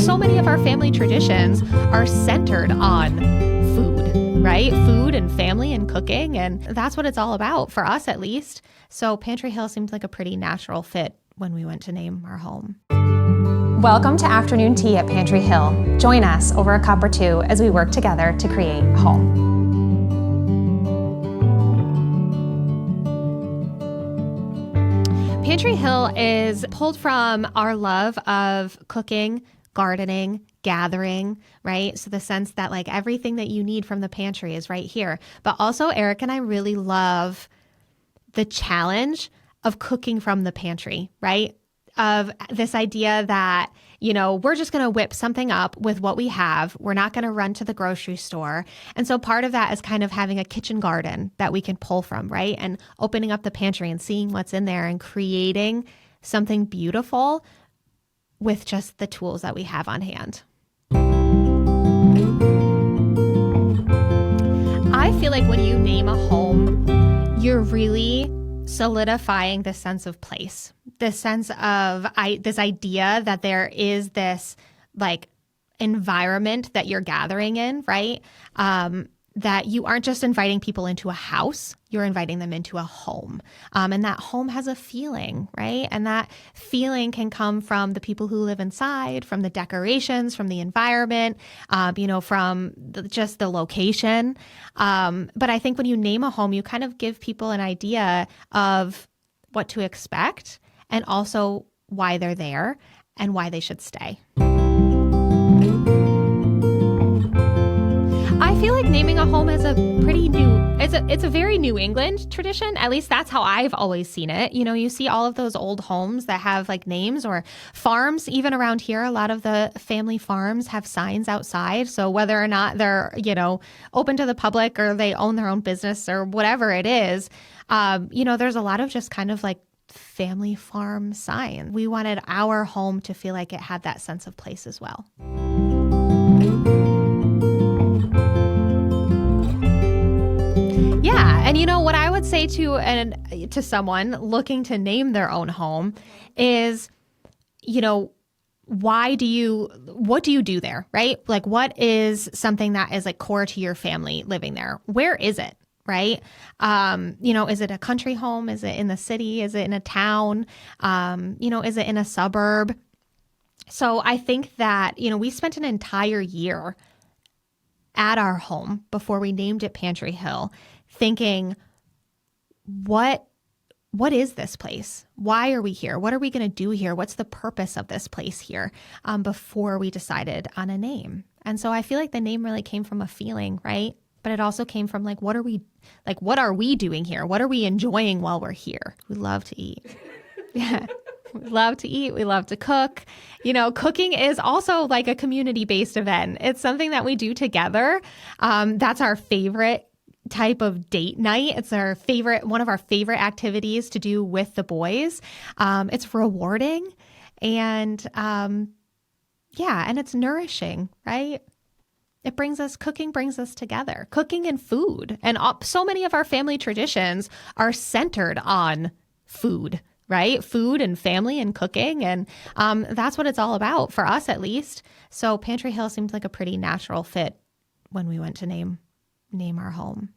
so many of our family traditions are centered on food, right? Food and family and cooking. And that's what it's all about, for us at least. So Pantry Hill seemed like a pretty natural fit when we went to name our home. Welcome to afternoon tea at Pantry Hill. Join us over a cup or two as we work together to create home. Pantry Hill is pulled from our love of cooking, gardening, gathering, right? So the sense that like everything that you need from the pantry is right here. But also Eric and I really love the challenge of cooking from the pantry, right? Of this idea that, you know, we're just going to whip something up with what we have. We're not going to run to the grocery store. And so part of that is kind of having a kitchen garden that we can pull from, right? And opening up the pantry and seeing what's in there and creating something beautiful with just the tools that we have on hand. I feel like when you name a home, you're really solidifying the sense of place, the sense of this idea that there is this like environment that you're gathering in, right? That you aren't just inviting people into a house, you're inviting them into a home. And that home has a feeling, right? And that feeling can come from the people who live inside, from the decorations, from the environment, from just the location. But I think when you name a home, you kind of give people an idea of what to expect and also why they're there and why they should stay. I feel like naming a home is a pretty new, it's a very New England tradition. At least that's how I've always seen it. You know, you see all of those old homes that have like names, or farms, even around here, a lot of the family farms have signs outside. So whether or not they're, open to the public or they own their own business or whatever it is, there's a lot of just kind of like family farm signs. We wanted our home to feel like it had that sense of place as well. Yeah. And what I would say to someone looking to name their own home is, what do you do there, right? Like, what is something that is like core to your family living there? Where is it? Right? Is it a country home? Is it in the city? Is it in a town? Is it in a suburb? So I think that, we spent an entire year at our home before we named it Pantry Hill, thinking, what is this place? Why are we here? What are we going to do here? What's the purpose of this place here? Before we decided on a name. And so I feel like the name really came from a feeling, right? But it also came from what are we doing here? What are we enjoying while we're here? We love to eat. Yeah. We love to eat. We love to cook. Cooking is also like a community-based event. It's something that we do together. That's our favorite type of date night. It's one of our favorite activities to do with the boys. It's rewarding and and it's nourishing, right? Cooking brings us together. Cooking and food. And so many of our family traditions are centered on food, right? Food and family and cooking. And that's what it's all about, for us at least. So Pantry Hill seemed like a pretty natural fit when we went to name our home.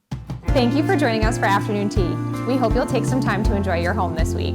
Thank you for joining us for afternoon tea. We hope you'll take some time to enjoy your home this week.